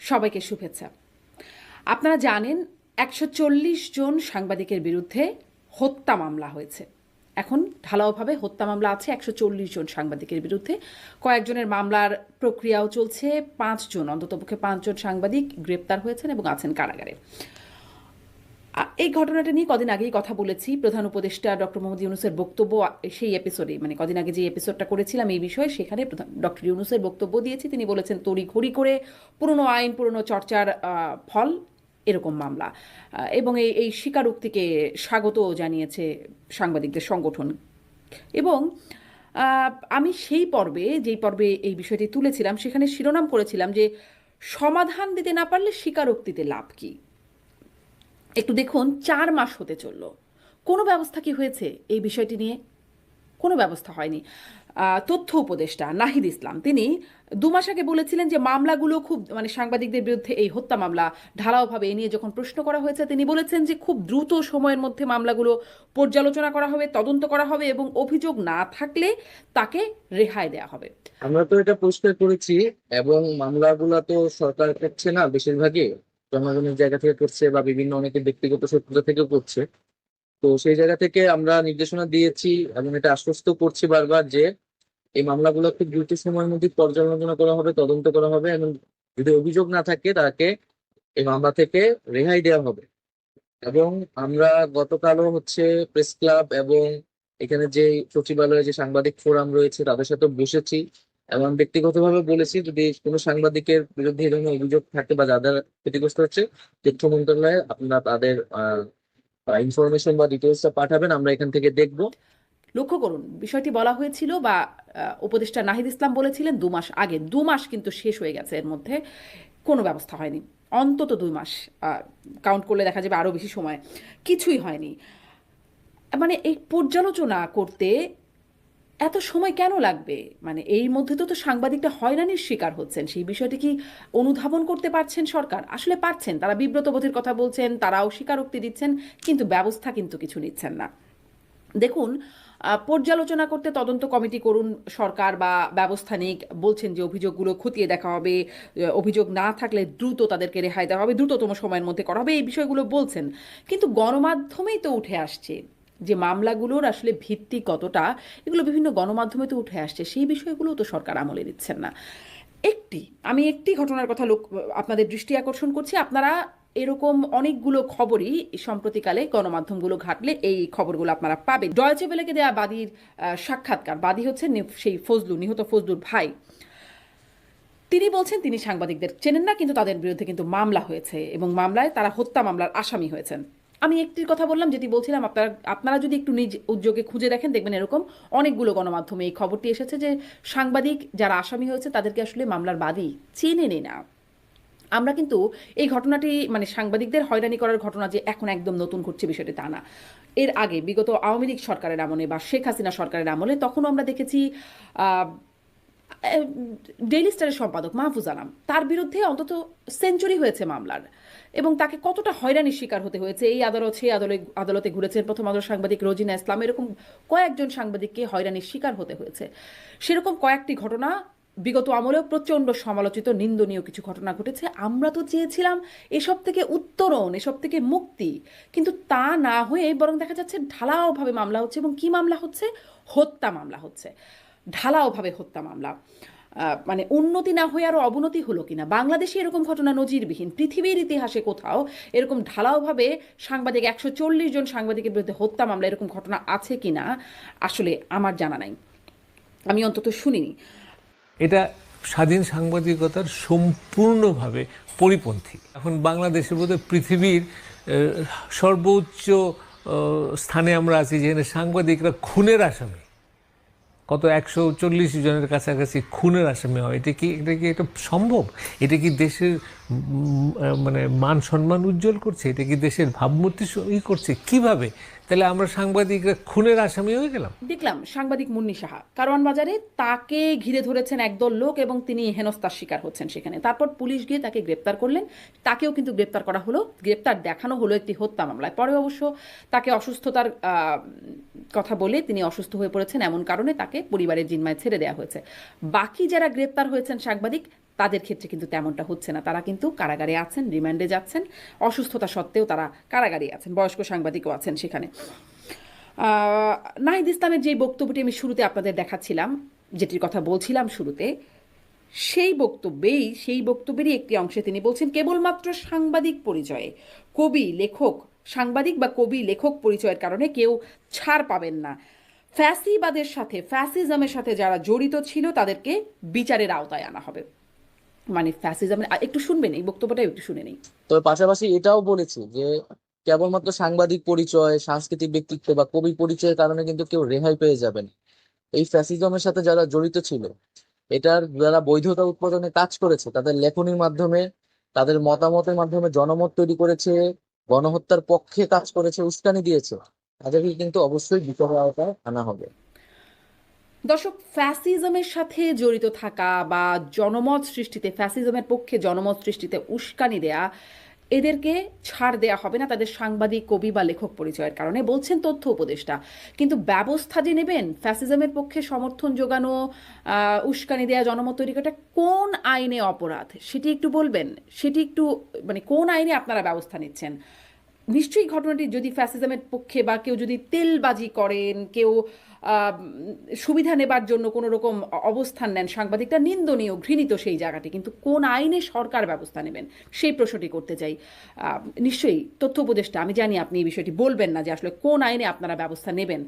সবাইকে শুভেচ্ছা। আপনারা জানেন ১৪০ জন সাংবাদিকের বিরুদ্ধে হত্যা মামলা হয়েছে। এখন ঢালাওভাবে হত্যা মামলা আছে ১৪০ জন সাংবাদিকের বিরুদ্ধে। কয়েকজনের মামলার প্রক্রিয়াও চলছে। ৫ জন, অন্ততপক্ষে ৫ জন সাংবাদিক গ্রেপ্তার হয়েছেন এবং আছেন কারাগারে। এই ঘটনাটা নিয়ে কদিন আগেই কথা বলেছি। প্রধান উপদেষ্টা ডক্টর মোহাম্মদ ইউনূসের বক্তব্য সেই এপিসোডে, মানে কদিন আগে যে এপিসোডটা করেছিলাম এই বিষয়ে, সেখানে ডক্টর ইউনূসের বক্তব্য দিয়েছি। তিনি বলেছেন তড়িঘড়ি করে পুরনো আইন, পুরনো চর্চার ফল এরকম মামলা, এবং এই স্বীকারোক্তিকে স্বাগত জানিয়েছে সাংবাদিকদের সংগঠন। এবং আমি সেই পর্বে, যেই পর্বে এই বিষয়টি তুলেছিলাম, সেখানে শিরোনাম করেছিলাম যে সমাধান দিতে না পারলে স্বীকারোক্তিতে লাভ কি। একটু দেখুন, ৪ মাস হতে চলল, কোনো ব্যবস্থা কি হয়েছে এই বিষয়টি নিয়ে? কোনো ব্যবস্থা হয়নি। তথ্য উপদেষ্টা নাহিদ ইসলাম তিনি ২ মাস আগে বলেছিলেন যে মামলাগুলো খুব, মানে সাংবাদিকদের বিরুদ্ধে এই হত্যা মামলা ঢালাওভাবে এ নিয়ে যখন প্রশ্ন করা হয়েছে, তিনি বলেছেন যে খুব দ্রুত সময়ের মধ্যে মামলাগুলো পর্যালোচনা করা হবে, তদন্ত করা হবে এবং অভিযোগ না থাকলে তাকে রেহাই দেওয়া হবে। আমরা তো এটা পরিষ্কার করেছি, এবং মামলাগুলো তো সরকার করছে না, বেশিরভাগই জনগণের জায়গা থেকে করছে বা বিভিন্ন অনেকের ব্যক্তিগত শত্রুতা থেকেও করছে। তো সেই জায়গা থেকে আমরা নির্দেশনা দিয়েছি এবং এটা আশ্বস্ত করছি বারবার যে এই মামলাগুলো খুব দ্রুত সময়ের মধ্যে পর্যালোচনা করা হবে, তদন্ত করা হবে, এবং যদি অভিযোগ না থাকে তাকে এই মামলা থেকে রেহাই দেওয়া হবে। এবং আমরা গতকালও প্রেস ক্লাব এবং এখানে যে সচিবালয়ে যে সাংবাদিক ফোরাম রয়েছে তাদের সাথে বসেছি, এবং ব্যক্তিগতভাবে বলেছি যদি কোনো সাংবাদিকের বিরুদ্ধে এই ধরনের অভিযোগ থাকে বা যাদের ক্ষতিগ্রস্ত হচ্ছে, তথ্য মন্ত্রণালয়ে আপনারা তাদের ইনফরমেশন বা ডিটেলসটা পাঠাবেন, আমরা এখান থেকে দেখব। লক্ষ্য করুন, বিষয়টি বলা হয়েছিল বা উপদেষ্টা নাহিদ ইসলাম বলেছিলেন ২ মাস আগে। ২ মাস কিন্তু শেষ হয়ে গেছে, এর মধ্যে কোনো ব্যবস্থা হয়নি। অন্তত ২ মাস, কাউন্ট করলে দেখা যাবে আরও বেশি সময়, কিছুই হয়নি। মানে এই পর্যালোচনা করতে এত সময় কেন লাগবে? মানে এই মধ্যে তো সাংবাদিকটা হয়রানির শিকার হচ্ছেন, সেই বিষয়টি কি অনুধাবন করতে পারছেন সরকার? আসলে পারছেন, তারা বিব্রত বোধের কথা বলছেন, তারাও স্বীকারোক্তি দিচ্ছেন, কিন্তু ব্যবস্থা কিন্তু কিছু নিচ্ছেন না। দেখুন, পর্যালোচনা করতে তদন্ত কমিটি করুন সরকার বা ব্যবস্থা নিক, বলছেন যে অভিযোগগুলো খতিয়ে দেখা হবে, অভিযোগ না থাকলে দ্রুত তাদেরকে রেহাই দেওয়া হবে, দ্রুততম সময়ের মধ্যে করা হবে, এই বিষয়গুলো বলছেন। কিন্তু গণমাধ্যমেই তো উঠে আসছে যে মামলাগুলোর আসলে ভিত্তি কতটা, এগুলো বিভিন্ন গণমাধ্যমে তো উঠে আসছে, সেই বিষয়গুলো তো সরকার আমলে দিচ্ছেন না। আমি একটি ঘটনার কথা আপনাদের দৃষ্টি আকর্ষণ করছি। আপনারা এরকম অনেকগুলো খবরই সম্প্রতিকালে গণমাধ্যমগুলো ঘাটলে এই খবরগুলো আপনারা পাবেন। ডয়েচে ভেলেকে দেওয়া বাদীর সাক্ষাৎকার। বাদী হচ্ছেন সেই ফজলু, নিহত ফজলুর ভাই। তিনি বলছেন তিনি সাংবাদিকদের চেনেন না, কিন্তু তাদের বিরুদ্ধে কিন্তু মামলা হয়েছে এবং মামলায় তারা হত্যা মামলার আসামি হয়েছেন। আমি একটির কথা বললাম, যেটি বলছিলাম, আপনারা যদি একটু নিজ উদ্যোগে খুঁজে দেখেন, দেখবেন এরকম অনেকগুলো গণমাধ্যমে এই খবরটি এসেছে যে সাংবাদিক যারা আসামি হয়েছে তাদেরকে আসলে মামলার বাদী চেনেনই না। আমরা কিন্তু এই ঘটনাটি, মানে সাংবাদিকদের হয়রানি করার ঘটনা যে এখন একদম নতুন ঘটছে বিষয়টি তা না। এর আগে বিগত আওয়ামী লীগ সরকারের আমলে বা শেখ হাসিনা সরকারের আমলে তখনও আমরা দেখেছি ডেইলি স্টারের সম্পাদক মাহফুজ আনাম, তার বিরুদ্ধে অন্তত সেঞ্চুরি হয়েছে মামলার, এবং তাকে কতটা হয়রানির শিকার হতে হয়েছে। এই আদালত সেই আদালতে ঘুরেছেন প্রথম আলোর সাংবাদিক রোজিনা ইসলাম, এরকম কয়েকজন সাংবাদিককে হয়রানির শিকার হতে হয়েছে। সেরকম কয়েকটি ঘটনা বিগত আমলেও প্রচণ্ড সমালোচিত, নিন্দনীয় কিছু ঘটনা ঘটেছে। আমরা তো চেয়েছিলাম এসব থেকে উত্তরণ, এসব থেকে মুক্তি, কিন্তু তা না হয়ে বরং দেখা যাচ্ছে ঢালাওভাবে মামলা হচ্ছে। এবং কি মামলা হচ্ছে? হত্যা মামলা হচ্ছে, ঢালাওভাবে হত্যা মামলা। মানে উন্নতি না হয়ে আরও অবনতি হলো কিনা? বাংলাদেশে এরকম ঘটনা নজিরবিহীন, পৃথিবীর ইতিহাসে কোথাও এরকম ঢালাওভাবে সাংবাদিক ১৪০ জন সাংবাদিকের বিরুদ্ধে হত্যা মামলা এরকম ঘটনা আছে কিনা আসলে আমার জানা নাই, আমি অন্তত শুনিনি। এটা স্বাধীন সাংবাদিকতার সম্পূর্ণভাবে পরিপন্থী। এখন বাংলাদেশের বোধহয় পৃথিবীর সর্বোচ্চ স্থানে আমরা আছি, যেখানে সাংবাদিকরা খুনের আসামি, কত ১৪০ জনের কাছাকাছি খুনের আসামি হয়। এটা সম্ভব? এটা কি দেশের মানে মান সম্মান উজ্জ্বল করছে? এটা কি দেশের ভাবমূর্তি করছে? কিভাবে তাহলে আমরা সাংবাদিকরা খুনের আসামি হয়ে গেলাম? দেখলাম সাংবাদিক মুন্নি সাহা কারওয়ান বাজারে, তাকে ঘিরে ধরেছেন একদল লোক এবং তিনি হেনস্থার শিকার হচ্ছেন সেখানে। তারপর পুলিশ গিয়ে তাকে গ্রেপ্তার করলেন, তাকেও কিন্তু গ্রেপ্তার করা হলো, গ্রেপ্তার দেখানো হলো একটি হত্যা মামলায়। পরে অবশ্য তাকে অসুস্থতার কথা বলে, তিনি অসুস্থ হয়ে পড়েছেন এমন কারণে তাকে পরিবারের জিম্মায় ছেড়ে দেওয়া হয়েছে। বাকি যারা গ্রেপ্তার হয়েছেন সাংবাদিক, তাদের ক্ষেত্রে কিন্তু তেমনটা হচ্ছে না, তারা কিন্তু কারাগারে আছেন, রিমান্ডে যাচ্ছেন, অসুস্থতা সত্ত্বেও তারা কারাগারে আছেন, বয়স্ক সাংবাদিকও আছেন সেখানে। নাহিদ ইসলামের যে বক্তব্যটি আমি শুরুতে আপনাদের দেখাচ্ছিলাম, যেটির কথা বলছিলাম শুরুতে, সেই বক্তব্যেরই একটি অংশে তিনি বলছেন কেবলমাত্র সাংবাদিক পরিচয়ে, কবি লেখক, সাংবাদিক বা কবি লেখক পরিচয়ের কারণে কেউ ছাড় পাবেন না। ফ্যাসিবাদের সাথে, ফ্যাসিজমের সাথে যারা জড়িত ছিল তাদেরকে বিচারের আওতায় আনা হবে। মানে ফ্যাসিজমের, একটু শুনবেন এই বক্তব্যটা, একটু শুনে নেই। তবে পাশাপাশি এটাও বলেছে যে কেবলমাত্র সাংবাদিক পরিচয়, সাংস্কৃতিক ব্যক্তিত্ব বা কবি পরিচয়ের কারণে কিন্তু কেউ রেহাই পেয়ে যাবেন। এই ফ্যাসিজমের সাথে যারা জড়িত ছিল, এটার যারা বৈধতা উৎপাদনে কাজ করেছে, তাদের লেখনীর মাধ্যমে, তাদের মতামতের মাধ্যমে জনমত তৈরি করেছে, গণহত্যার পক্ষে কাজ করেছে, উস্কানি দিয়েছে, তাদেরকে কিন্তু অবশ্যই বিচারের আওতায় আনা হবে। দর্শক, ফ্যাসিজমের সাথে জড়িত থাকা বা জনমত সৃষ্টিতে, ফ্যাসিজমের পক্ষে জনমত সৃষ্টিতে উস্কানি দেয়া, এদেরকে ছাড় দেয়া হবে না তাদের সাংবাদিক, কবি বা লেখক পরিচয়ের কারণে, বলছেন তথ্য উপদেষ্টা। কিন্তু ব্যবস্থা যে নেবেন ফ্যাসিজমের পক্ষে সমর্থন যোগানো, উস্কানি দেয়া, জনমত তৈরি করাটা কোন আইনে অপরাধ সেটি একটু বলবেন। সেটি একটু, মানে কোন আইনে আপনারা ব্যবস্থা নিচ্ছেন? নিশ্চয়ই ঘটনাটি যদি ফ্যাসিজমের পক্ষে বা কেউ যদি তেলবাজি করেন, কেউ সুবিধা নেবার জন্য কোনো রকম অবস্থান নেন, সাংবাদিকটা নিন্দনীয়, ঘৃণিত সেই জায়গাটি, কিন্তু কোন আইনে সরকার ব্যবস্থা নেবেন সেই প্রশ্নটি করতে চাই। নিশ্চয়ই তথ্য উপদেষ্টা, আমি জানি আপনি এই বিষয়টি বলবেন না যে আসলে কোন আইনে আপনারা ব্যবস্থা নেবেন।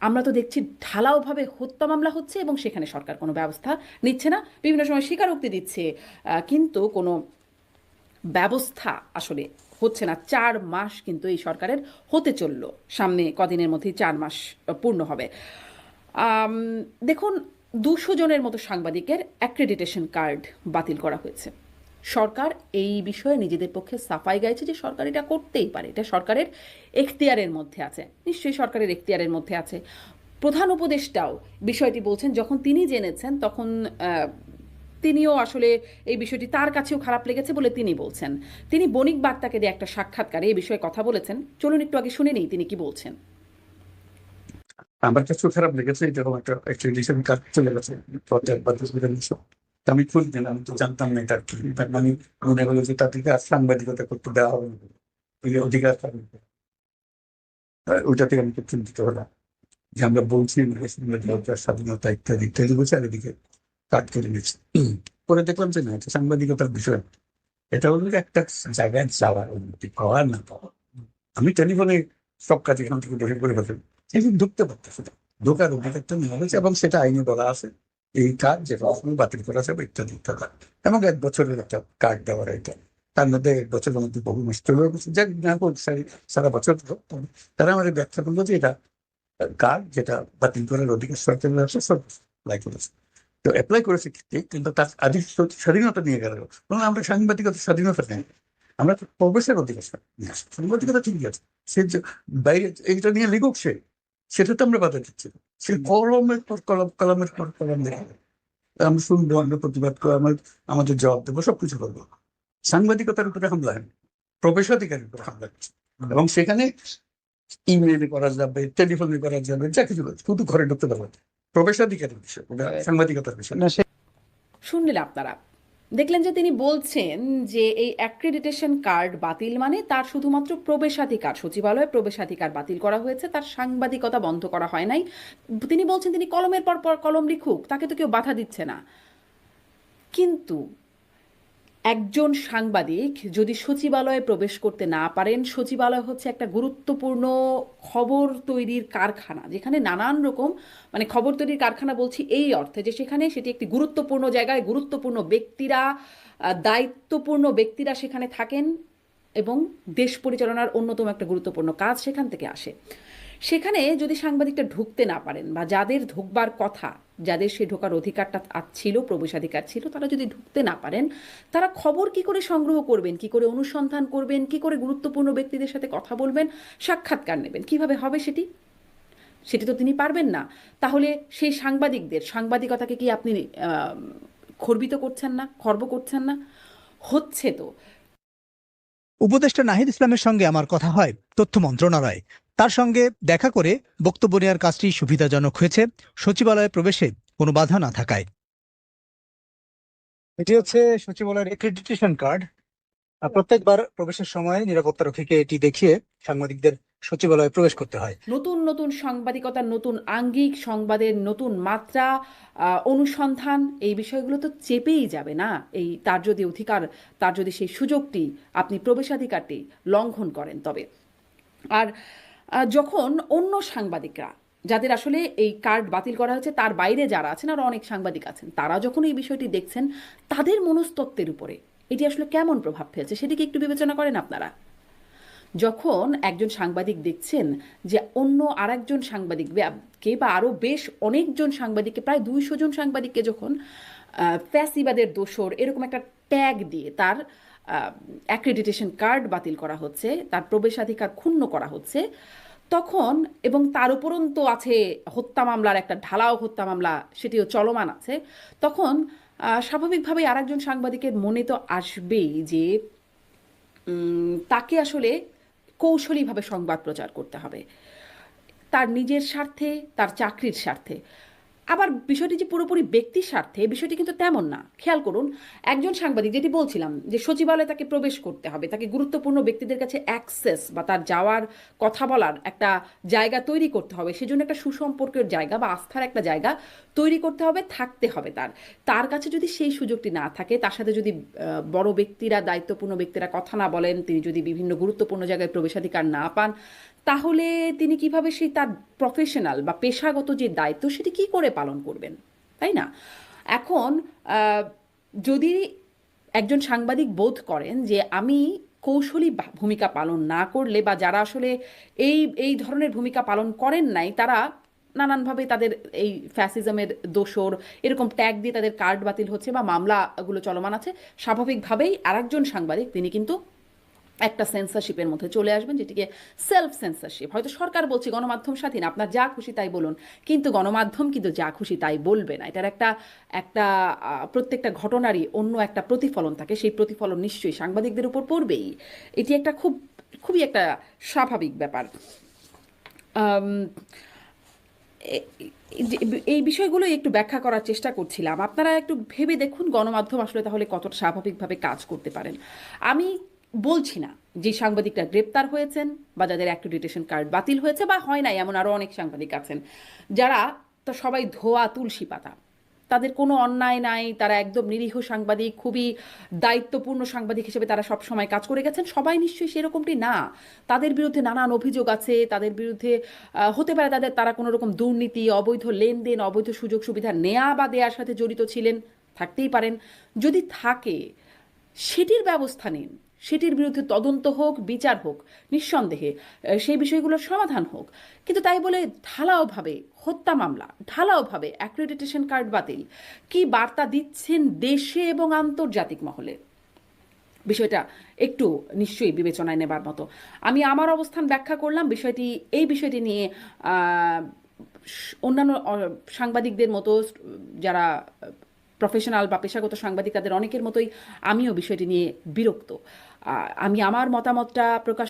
আমরা তো দেখছি ঢালাওভাবে হত্যা মামলা হচ্ছে এবং সেখানে সরকার কোনো ব্যবস্থা নিচ্ছে না, বিভিন্ন সময় স্বীকারোক্তি দিচ্ছে, কিন্তু কোনো ব্যবস্থা আসলে হচ্ছে না। 4 মাস কিন্তু এই সরকারের হতে চলল, সামনে কদিনের মধ্যেই 4 মাস পূর্ণ হবে। দেখুন, 200 জনের মতো সাংবাদিকের অ্যাক্রেডিটেশন কার্ড বাতিল করা হয়েছে। সরকার এই বিষয়ে নিজেদের পক্ষে সাফাই গাইছে যে সরকার এটা করতেই পারে, এটা সরকারের এখতিয়ারের মধ্যে আছে। নিশ্চয়ই সরকারের এখতিয়ারের মধ্যে আছে। প্রধান উপদেষ্টাও বিষয়টি বলছেন, যখন তিনি জেনেছেন তখন তিনিও আসলে এই বিষয়টি তার কাছেও খারাপ লেগেছে বলে তিনি বলছেন। তিনি বণিক বার্তাকে দিয়ে একটা সাক্ষাৎকারে এই বিষয়ে কথা বলেছেন, চলুন একটু আগে শুনে নিই তিনি কি বলছেন। আমার কাছেও খারাপ লেগেছে, যেরকম একটা এক্সট্রাডিশন কার্ড চলে গেছে আমি খুঁজ দিলাম, আমি তো জানতাম না এটা কি। তার মানে মনে হলো যে তাদেরকে আর সাংবাদিকতা করতে দেওয়া হবে না, এই অধিকার ওইটা থেকে আমি খুব চিন্তিত হলাম যে আমরা বলছি সাংবাদিকতার স্বাধীনতা ইত্যাদি ইত্যাদি বলছি, আর এদিকে কাট করে নিচ্ছি। পরে দেখলাম যে না, এটা সাংবাদিকতার বিষয়, এটা হলো যে একটা জায়গায় যাওয়ার অনুমতি পাওয়া না পাওয়া। আমি টেলিফোনে সব কাজ এখান থেকে বসে করে ফেলি, সেদিন ঢুকতে পারতেছে না, ঢোকার অধিকারটা নেওয়া হয়েছে এবং সেটা আইনে বলা আছে এই কার্ড যেটা বাতিল করা যাবে ইত্যাদি ইত্যাদি, এবং 1 বছরের একটা কার্ড দেওয়ার এটা। তার মধ্যে 1 বছরের মধ্যে বহু মাস চলে গেছে, যাক না হোক, সারা বছর তারা আমাদের ব্যাখ্যা করলো যে এটা কার্ড যেটা বাতিল করার অধিকার সরকারের আছে, সব অ্যাপ্লাই করেছে। তো অ্যাপ্লাই করেছে ঠিক, কিন্তু তার আদিক স্বাধীনতা নিয়ে গেল। আমরা সাংবাদিকতার স্বাধীনতা নেই, আমরা তো প্রবেশের অধিকার নিয়ে আসি। সাংবাদিকতা ঠিকই আছে, সে বাইরে এইটা নিয়ে লিখুক, সেটা তো আমরা বাধা দিচ্ছি না। সে কলমের পর কলম, কলমের পর কলম দেখে আমরা শুনবো, আমরা প্রতিবাদ করবো, আমাদের জবাব দেবো, সবকিছু করবো। সাংবাদিকতার উপরে হামলা হয়, প্রবেশাধিকারের উপরে হামলা হচ্ছে, এবং সেখানে ইমেইলে করা যাবে, টেলিফোনে করা যাবে, যা কিছু শুধু ঘরে ঢুকতে পারবে, প্রবেশাধিকারের বিষয়, ওটা সাংবাদিকতার বিষয় না। শুনলেন আপনারা, দেখলেন যে তিনি বলছেন যে এই অ্যাক্রেডিটেশন কার্ড বাতিল মানে তার শুধুমাত্র প্রবেশাধিকার, সচিবালয়ে প্রবেশাধিকার বাতিল করা হয়েছে, তার সাংবাদিকতা বন্ধ করা হয় নাই। তিনি বলছেন তিনি কলমের পর পর কলম লিখুক, তাকে তো কেউ বাধা দিচ্ছে না। কিন্তু একজন সাংবাদিক যদি সচিবালয়ে প্রবেশ করতে না পারেন, সচিবালয় হচ্ছে একটা গুরুত্বপূর্ণ খবর তৈরির কারখানা, যেখানে নানান রকম, মানে খবর তৈরির কারখানা বলছি এই অর্থে যে সেখানে সেটি একটি গুরুত্বপূর্ণ জায়গায়, গুরুত্বপূর্ণ ব্যক্তিরা, দায়িত্বপূর্ণ ব্যক্তিরা সেখানে থাকেন এবং দেশ পরিচালনার অন্যতম একটা গুরুত্বপূর্ণ কাজ সেখান থেকে আসে। সেখানে যদি সাংবাদিকটা ঢুকতে না পারেন, বা যাদের ঢুকবার কথা, যাদের সে ঢোকার অধিকারটা ছিল, প্রবেশাধিকার ছিল, তারা যদি ঢুকতে না পারেন, তারা খবর কি করে সংগ্রহ করবেন, কি করে অনুসন্ধান করবেন, কি করে গুরুত্বপূর্ণ ব্যক্তিদের সাথে কথা বলবেন, সাক্ষাৎকার নেবেন, কিভাবে হবে সেটি? সেটি তো তিনি পারবেন না। তাহলে সেই সাংবাদিকদের সাংবাদিকতাকে কি আপনি খর্বিত করছেন না, খর্ব করছেন না? হচ্ছে তো। উপদেষ্টা নাহিদ ইসলামের সঙ্গে আমার কথা হয় তথ্য মন্ত্রণালয়ে। তার সঙ্গে দেখা করে বক্তব্য নেওয়ার কাজটি সুবিধাজনক হয়েছে সচিবালয়ে প্রবেশে কোনো বাধা না থাকায়। এটি হচ্ছে সচিবালয়ের অ্যাক্রেডিটেশন কার্ড। প্রত্যেকবার প্রবেশের সময় নিরাপত্তারক্ষীকে এটি দেখিয়ে সাংবাদিকদের সচিবালয়ে প্রবেশ করতে হয়। নতুন নতুন সাংবাদিকতার নতুন আঙ্গিক, সংবাদের নতুন মাত্রা, অনুসন্ধান, এই বিষয়গুলো তো চেপেই যাবে না। এই তার যদি অধিকার, তার যদি সেই সুযোগটি, আপনি প্রবেশাধিকারটি লঙ্ঘন করেন তবে। আর যখন অন্য সাংবাদিকরা, যাদের আসলে এই কার্ড বাতিল করা হয়েছে, তার বাইরে যারা আছেন আরও অনেক সাংবাদিক আছেন, তারা যখন এই বিষয়টি দেখছেন, তাদের মনস্তত্ত্বের উপরে এটি আসলে কেমন প্রভাব ফেলছে সেটিকে একটু বিবেচনা করেন আপনারা। যখন একজন সাংবাদিক দেখছেন যে অন্য আরেকজন সাংবাদিক কে বা আরও বেশ অনেকজন সাংবাদিককে, প্রায় 200 জন সাংবাদিককে যখন ফ্যাসিবাদের দোসর এরকম একটা ট্যাগ দিয়ে তার অ্যাক্রেডিটেশন কার্ড বাতিল করা হচ্ছে, তার প্রবেশাধিকার ক্ষুণ্ণ করা হচ্ছে, তখন, এবং তার উপরন্তু আছে হত্যা মামলার একটা ঢালাও হত্যা মামলা, সেটিও চলমান আছে, তখন স্বাভাবিকভাবেই আরেকজন সাংবাদিকের মনে তো আসবেই যে তাকে আসলে কৌশলীভাবে সংবাদ প্রচার করতে হবে, তার নিজের স্বার্থে, তার চাকরির স্বার্থে। আবার বিষয়টি যে পুরোপুরি ব্যক্তির স্বার্থে, বিষয়টি কিন্তু তেমন না। খেয়াল করুন, একজন সাংবাদিক, যেটি বলছিলাম যে সচিবালয়ে তাকে প্রবেশ করতে হবে, তাকে গুরুত্বপূর্ণ ব্যক্তিদের কাছে অ্যাক্সেস বা তার যাওয়ার, কথা বলার একটা জায়গা তৈরি করতে হবে, সেজন্য একটা সুসম্পর্কের জায়গা বা আস্থার একটা জায়গা তৈরি করতে হবে, থাকতে হবে। তার কাছে যদি সেই সুযোগটি না থাকে, তার সাথে যদি বড় ব্যক্তিরা, দায়িত্বপূর্ণ ব্যক্তিরা কথা না বলেন, তিনি যদি বিভিন্ন গুরুত্বপূর্ণ জায়গায় প্রবেশাধিকার না পান, তাহলে তিনি কিভাবে সেই তার প্রফেশনাল বা পেশাগত যে দায়িত্ব সেটি কি করে পালন করবেন, তাই না? এখন যদি একজন সাংবাদিক বোধ করেন যে আমি কৌশলী ভূমিকা পালন না করলে, বা যারা আসলে এই ধরনের ভূমিকা পালন করেন নাই, তারা নানানভাবে তাদের এই ফ্যাসিজমের দোসর এরকম ট্যাগ দিয়ে তাদের কার্ড বাতিল হচ্ছে বা মামলাগুলো চলমান আছে, স্বাভাবিকভাবেই আরেকজন সাংবাদিক তিনি কিন্তু একটা সেন্সরশিপের মধ্যে চলে আসবেন, যেটিকে সেলফ সেন্সরশিপ। হয়তো সরকার বলছে গণমাধ্যম স্বাধীন, আপনার যা খুশি তাই বলুন, কিন্তু গণমাধ্যম কিন্তু যা খুশি তাই বলবে না। এটার একটা একটা প্রত্যেকটা ঘটনারই অন্য একটা প্রতিফলন থাকে, সেই প্রতিফলন নিশ্চয়ই সাংবাদিকদের উপর পড়বেই। এটি একটা খুবই একটা স্বাভাবিক ব্যাপার। আম, এ- এই বিষয়গুলো একটু ব্যাখ্যা করার চেষ্টা করছিলাম। আপনারা একটু ভেবে দেখুন গণমাধ্যম আসলে তাহলে কতটা স্বাভাবিকভাবে কাজ করতে পারেন। আমি বলছি না যে সাংবাদিকরা গ্রেপ্তার হয়েছেন বা যাদের অ্যাক্রেডিটেশন কার্ড বাতিল হয়েছে বা হয় নাই, এমন আরও অনেক সাংবাদিক আছেন যারা, তো সবাই ধোয়া তুলসী পাতা, তাদের কোনো অন্যায় নাই, তারা একদম নিরীহ সাংবাদিক, খুবই দায়িত্বপূর্ণ সাংবাদিক হিসেবে তারা সব সময় কাজ করে গেছেন। সবাই নিশ্চয়ই সেরকমটি না, তাদের বিরুদ্ধে নানান অভিযোগ আছে, তাদের বিরুদ্ধে হতে পারে তারা কোনো রকম দুর্নীতি, অবৈধ লেনদেন, অবৈধ সুযোগ সুবিধা নেয়া বা দেওয়ার সাথে জড়িত ছিলেন, থাকতেই পারেন। যদি থাকে, সেটির ব্যবস্থা নিন, সেটির বিরুদ্ধে তদন্ত হোক, বিচার হোক, নিঃসন্দেহে সেই বিষয়গুলোর সমাধান হোক। কিন্তু তাই বলে ঢালাওভাবে হত্যা মামলা, ঢালাওভাবে অ্যাক্রেডিটেশন কার্ড বাতিল, কি বার্তা দিচ্ছেন দেশে এবং আন্তর্জাতিক মহলে? বিষয়টা একটু নিশ্চয়ই বিবেচনায় নেবার মতো। আমি আমার অবস্থান ব্যাখ্যা করলাম, এই বিষয়টি নিয়ে অন্যান্য সাংবাদিকদের মতো, যারা প্রফেশনাল বা পেশাগত সাংবাদিক, তাদের অনেকের মতোই আমিও বিষয়টি নিয়ে বিরক্ত। আমি আমার মতামতটা প্রকাশ